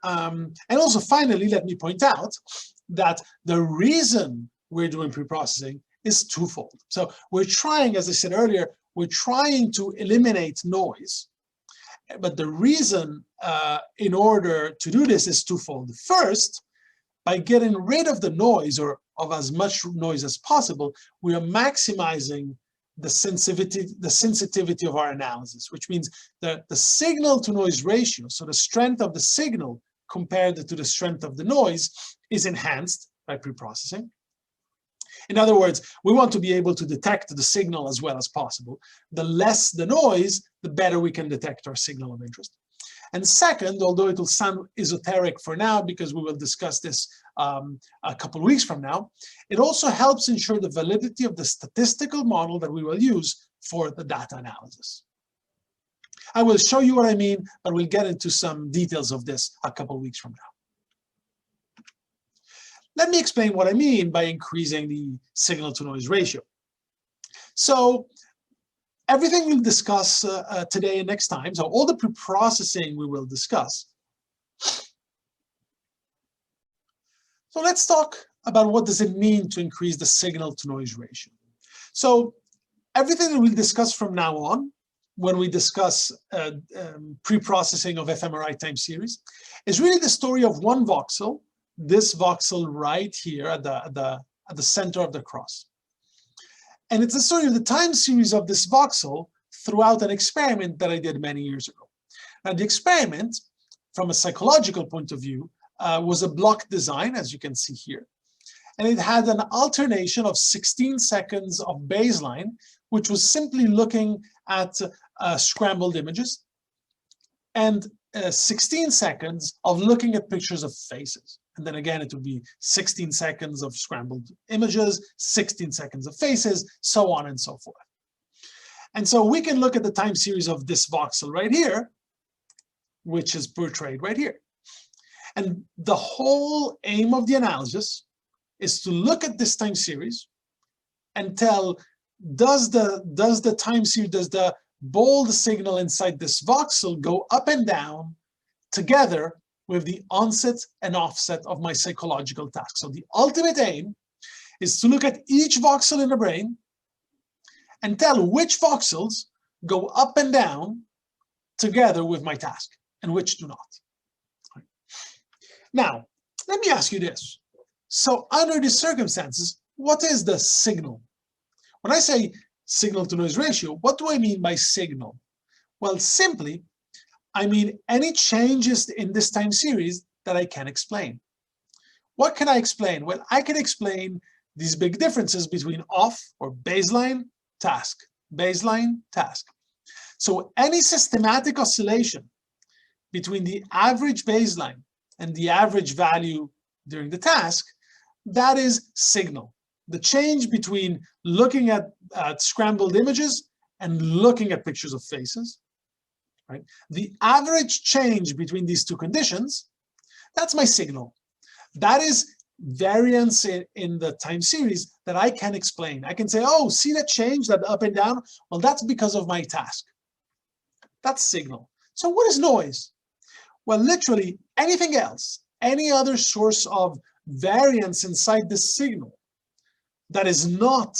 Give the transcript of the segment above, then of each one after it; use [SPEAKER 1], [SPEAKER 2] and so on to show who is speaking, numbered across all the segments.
[SPEAKER 1] And also, finally, let me point out that the reason we're doing preprocessing is twofold. So we're trying, as I said earlier, we're trying to eliminate noise. But the reason in order to do this is twofold. First, by getting rid of the noise, or of as much noise as possible, we are maximizing the sensitivity of our analysis, which means that the signal to noise ratio, so the strength of the signal compared to the strength of the noise, is enhanced by preprocessing. In other words, we want to be able to detect the signal as well as possible. The less the noise, the better we can detect our signal of interest. And second, although it will sound esoteric for now, because we will discuss this a couple of weeks from now, it also helps ensure the validity of the statistical model that we will use for the data analysis. I will show you what I mean, but we'll get into some details of this a couple of weeks from now. Let me explain what I mean by increasing the signal-to-noise ratio. So everything we'll discuss today and next time, so all the preprocessing we will discuss. So let's talk about what does it mean to increase the signal-to-noise ratio. So everything that we'll discuss from now on, when we discuss preprocessing of fMRI time series, is really the story of one voxel, this voxel right here at the center of the cross. And it's the story of the time series of this voxel throughout an experiment that I did many years ago. Now, the experiment, from a psychological point of view, was a block design, as you can see here. And it had an alternation of 16 seconds of baseline, which was simply looking at scrambled images, and 16 seconds of looking at pictures of faces. And then again, it would be 16 seconds of scrambled images, 16 seconds of faces, so on and so forth. And so we can look at the time series of this voxel right here, which is portrayed right here. And the whole aim of the analysis is to look at this time series and tell, does the time series, does the bold signal inside this voxel go up and down together with the onset and offset of my psychological task. So the ultimate aim is to look at each voxel in the brain and tell which voxels go up and down together with my task and which do not. Now, let me ask you this. So under these circumstances, what is the signal? When I say signal-to-noise ratio, what do I mean by signal? Well, simply, I mean any changes in this time series that I can explain. What can I explain? Well, I can explain these big differences between off or baseline, task, baseline, task. So any systematic oscillation between the average baseline and the average value during the task, that is signal. The change between looking at scrambled images and looking at pictures of faces. Right? The average change between these two conditions, that's my signal. That is variance in the time series that I can explain. I can say, oh, see that change, that up and down? Well, that's because of my task. That's signal. So what is noise? Well, literally anything else, any other source of variance inside the signal that is not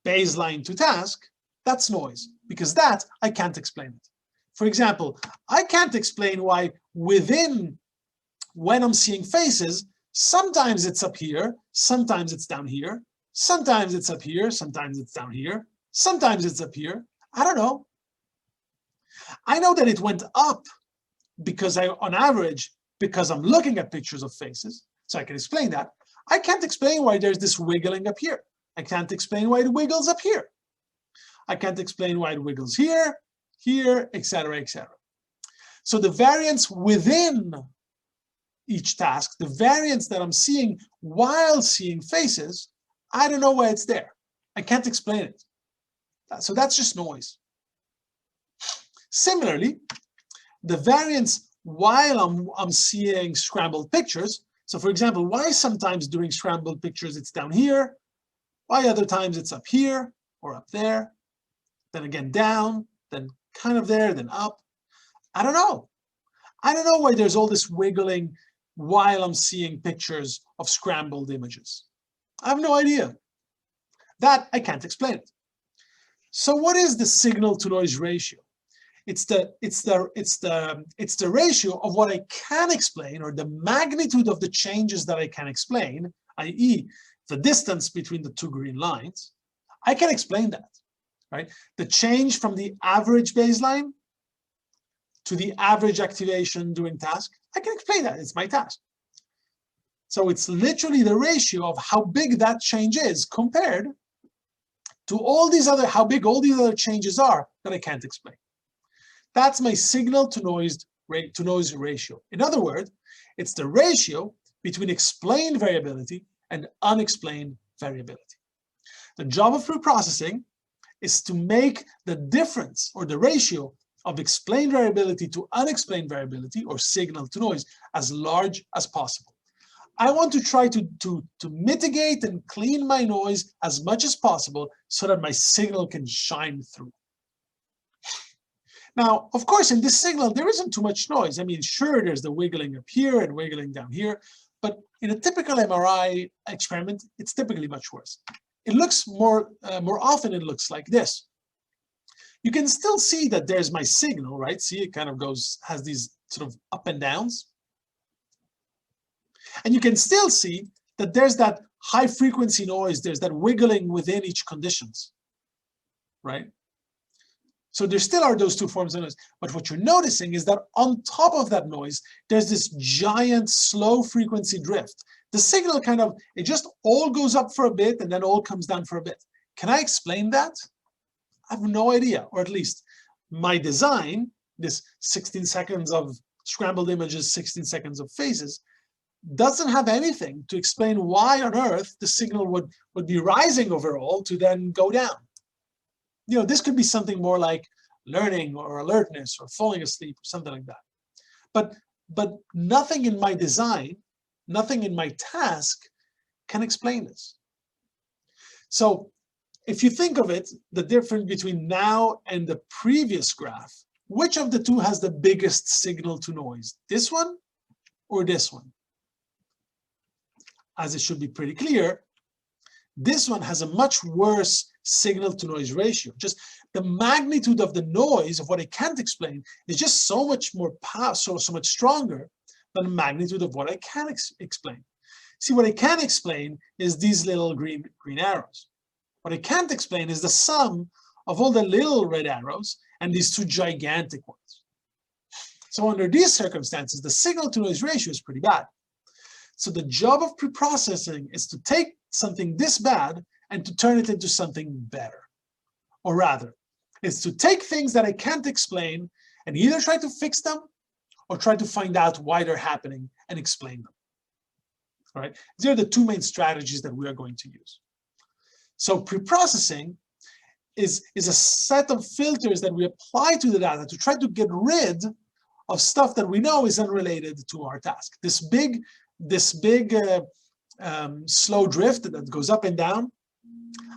[SPEAKER 1] baseline to task, that's noise, because that I can't explain it. For example, I can't explain why when I'm seeing faces, sometimes it's up here, sometimes it's down here, sometimes it's up here, sometimes it's down here, sometimes it's up here. I don't know. I know that it went up because on average, because I'm looking at pictures of faces, so I can explain that. I can't explain why there's this wiggling up here. I can't explain why it wiggles up here. I can't explain why it wiggles here, here, etc., etc. So the variance within each task, the variance that I'm seeing while seeing faces, I don't know why it's there. I can't explain it. So that's just noise. Similarly, the variance while I'm seeing scrambled pictures, so for example, why sometimes during scrambled pictures it's down here, why other times it's up here or up there, then again down, then kind of there, then up. I don't know. I don't know why there's all this wiggling while I'm seeing pictures of scrambled images. I have no idea. That I can't explain it. So what is the signal to noise ratio? It's the ratio of what I can explain, or the magnitude of the changes that I can explain, i.e. the distance between the two green lines. I can explain that, right? The change from the average baseline to the average activation during task, I can explain that, it's my task. So it's literally the ratio of how big that change is compared to all these other, how big all these other changes are that I can't explain. That's my signal to noise ratio. In other words, it's the ratio between explained variability and unexplained variability. The job of preprocessing is to make the difference, or the ratio, of explained variability to unexplained variability, or signal to noise, as large as possible. I want to try to mitigate and clean my noise as much as possible so that my signal can shine through. Now, of course, in this signal, there isn't too much noise. I mean, sure, there's the wiggling up here and wiggling down here, but in a typical MRI experiment, it's typically much worse. It looks more often, it looks like this. You can still see that there's my signal, right? See, it kind of has these sort of up and downs. And you can still see that there's that high frequency noise, there's that wiggling within each conditions, right? So there still are those two forms of noise. But what you're noticing is that on top of that noise, there's this giant slow frequency drift. The signal kind of, it just all goes up for a bit and then all comes down for a bit. Can I explain that? I have no idea, or at least my design, this 16 seconds of scrambled images, 16 seconds of phases, doesn't have anything to explain why on earth the signal would be rising overall to then go down. You know, this could be something more like learning or alertness or falling asleep or something like that. But nothing in my design, nothing in my task can explain this. So if you think of it, the difference between now and the previous graph, which of the two has the biggest signal to noise? This one or this one? As it should be pretty clear, this one has a much worse signal to noise ratio. Just the magnitude of the noise of what I can't explain is just so much more powerful, so much stronger than the magnitude of what I can explain. See, what I can explain is these little green arrows. What I can't explain is the sum of all the little red arrows and these two gigantic ones. So under these circumstances, the signal to noise ratio is pretty bad. So the job of preprocessing is to take something this bad and to turn it into something better. Or rather, it's to take things that I can't explain and either try to fix them or try to find out why they're happening and explain them. All right? These are the two main strategies that we are going to use. So preprocessing is a set of filters that we apply to the data to try to get rid of stuff that we know is unrelated to our task. This big slow drift that goes up and down,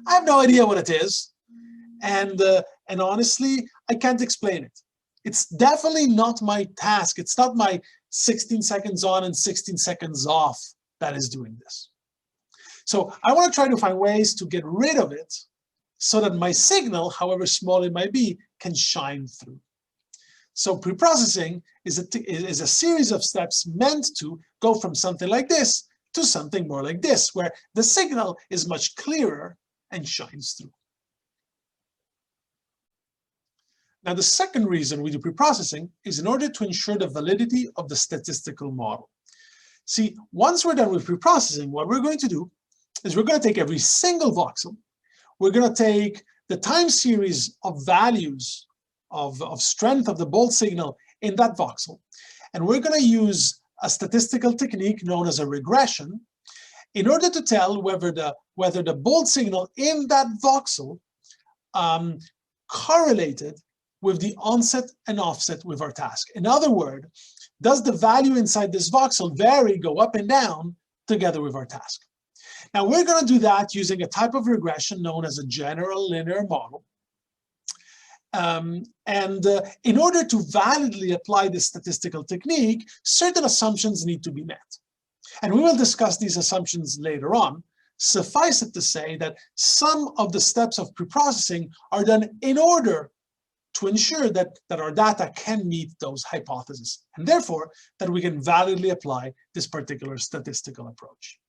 [SPEAKER 1] I have no idea what it is, and honestly, I can't explain it. It's definitely not my task. It's not my 16 seconds on and 16 seconds off that is doing this. So I want to try to find ways to get rid of it so that my signal, however small it might be, can shine through. So preprocessing is a series of steps meant to go from something like this to something more like this, where the signal is much clearer and shines through. Now, the second reason we do preprocessing is in order to ensure the validity of the statistical model. See, once we're done with preprocessing, what we're going to do is we're going to take every single voxel, we're going to take the time series of values of strength of the bolt signal in that voxel, and we're going to use a statistical technique known as a regression in order to tell whether the bolt signal in that voxel correlated with the onset and offset with our task. In other words, does the value inside this voxel vary, go up and down together with our task? Now we're going to do that using a type of regression known as a general linear model. In order to validly apply this statistical technique, certain assumptions need to be met. And we will discuss these assumptions later on. Suffice it to say that some of the steps of preprocessing are done in order to ensure that our data can meet those hypotheses, and therefore that we can validly apply this particular statistical approach.